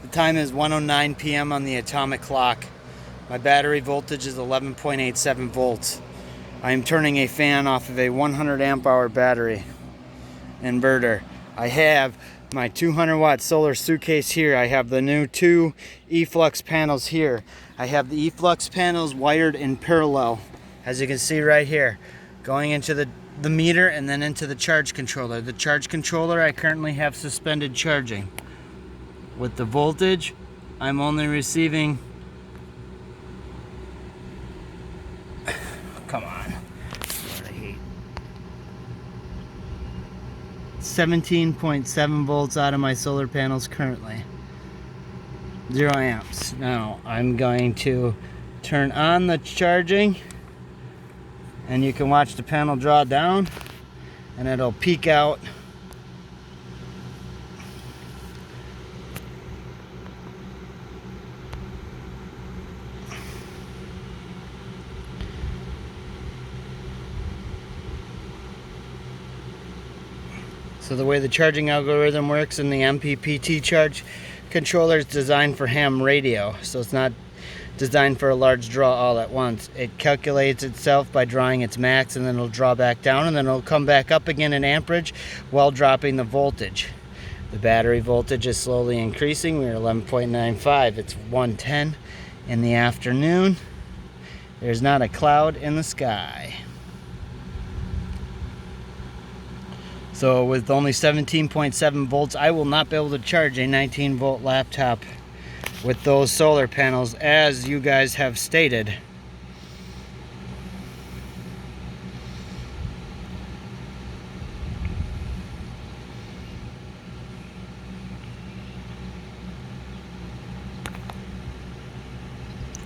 The time is 1:09 p.m. on the atomic clock. My battery voltage is 11.87 volts. I am turning a fan off of a 100 amp hour battery inverter. I have my 200 watt solar suitcase here. I have the new 2 eFlux panels here. I have the eFlux panels wired in parallel, as you can see right here, going into the meter and then into the charge controller. The charge controller I currently have suspended charging. With the voltage, I'm only receiving, come on, 17.7 volts out of my solar panels currently. 0 amps. Now I'm going to turn on the charging and you can watch the panel draw down and it'll peak out. So the way the charging algorithm works in the MPPT charge controller is designed for ham radio. So it's not designed for a large draw all at once. It calculates itself by drawing its max and then it'll draw back down and then it'll come back up again in amperage while dropping the voltage. The battery voltage is slowly increasing. We're 11.95. It's 1:10 in the afternoon. There's not a cloud in the sky. So with only 17.7 volts, I will not be able to charge a 19 volt laptop with those solar panels, as you guys have stated.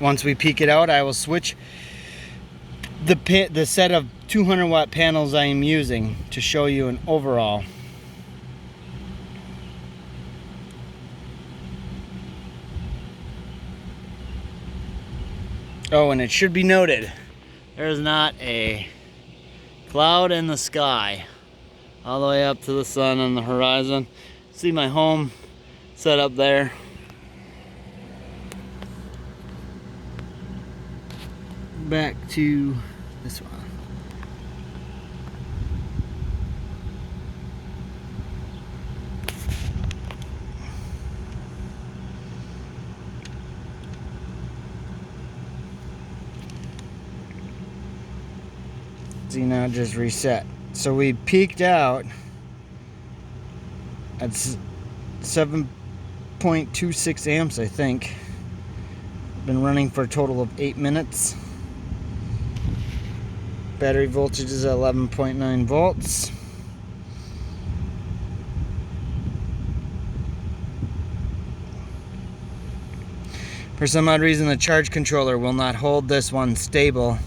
Once we peak it out, I will switch the set of 200 watt panels I am using to show you an overall. Oh, and it should be noted, there's not a cloud in the sky all the way up to the sun on the horizon. See my home set up there. Back to this one. See, now just reset. So we peaked out at 7.26 amps, I think. Been running for a total of 8 minutes. Battery voltage is 11.9 volts. For some odd reason, the charge controller will not hold this one stable,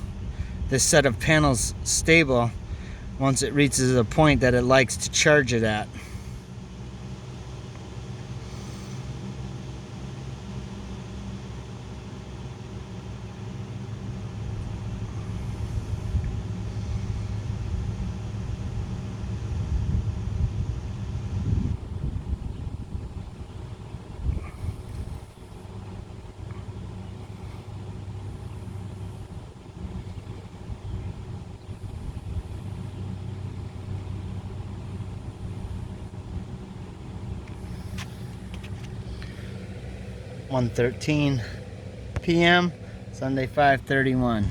this set of panels stable, once it reaches a point that it likes to charge it at. (1:13 p.m. Sunday 5/31).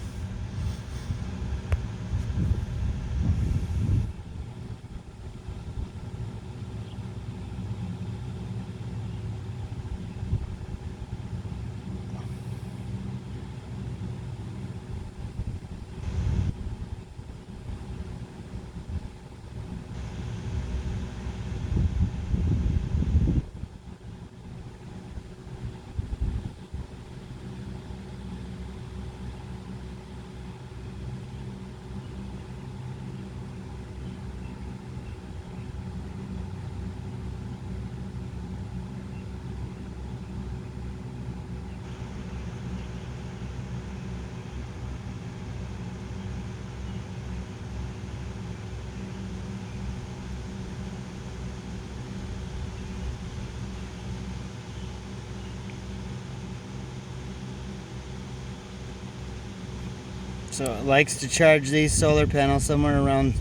So it likes to charge these solar panels somewhere around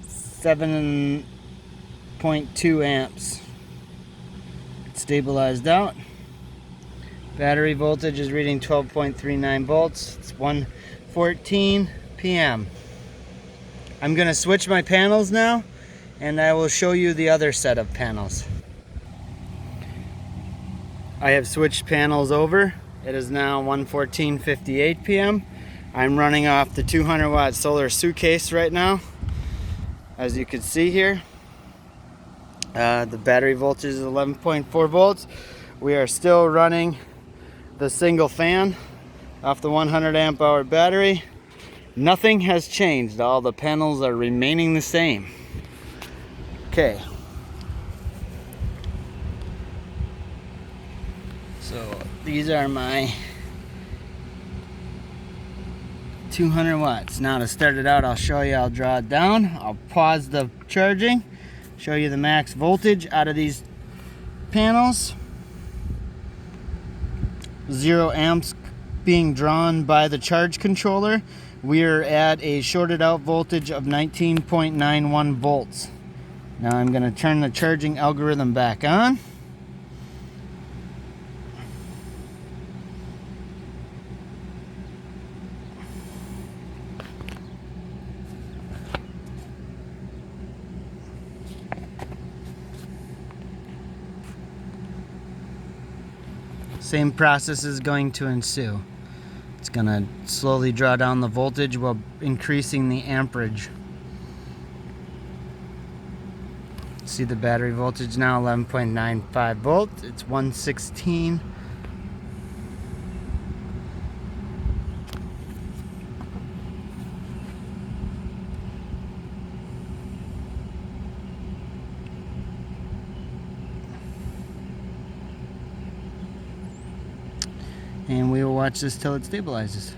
7.2 amps. It's stabilized out. Battery voltage is reading 12.39 volts. It's 1:14 p.m. I'm going to switch my panels now, and I will show you the other set of panels. I have switched panels over. It is now 1:14:58 p.m. I'm running off the 200 watt solar suitcase right now. As you can see here, the battery voltage is 11.4 volts. We are still running the single fan off the 100 amp hour battery. Nothing has changed. All the panels are remaining the same. Okay. So these are my 200 watts. Now to start it out, I'll show you. I'll draw it down. I'll pause the charging, show you the max voltage out of these panels. 0 amps being drawn by the charge controller. We're at a shorted out voltage of 19.91 volts. Now I'm going to turn the charging algorithm back on. Same process is going to ensue. It's going to slowly draw down the voltage while increasing the amperage. See the battery voltage now 11.95 volts. It's 1:16. And we will watch this till it stabilizes.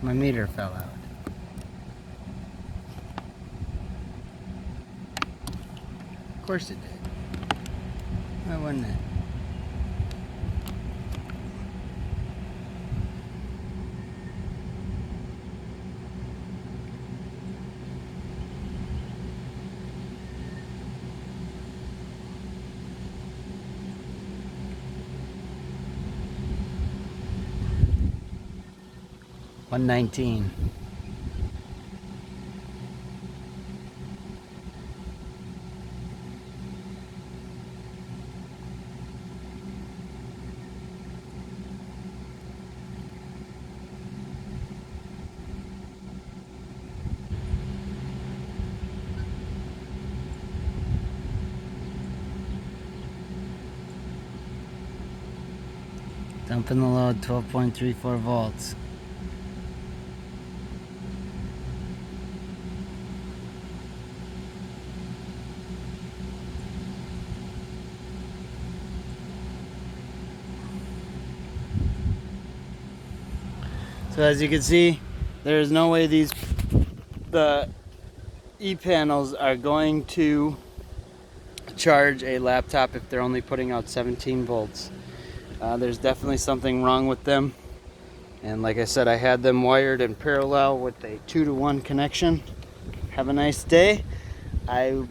My meter fell out. Of course it did. Why wouldn't it? $119. Dumping the load, 12.34 volts. So as you can see, there is no way the E-panels are going to charge a laptop if they're only putting out 17 volts. There's definitely something wrong with them. And like I said, I had them wired in parallel with a 2-to-1 connection. Have a nice day. I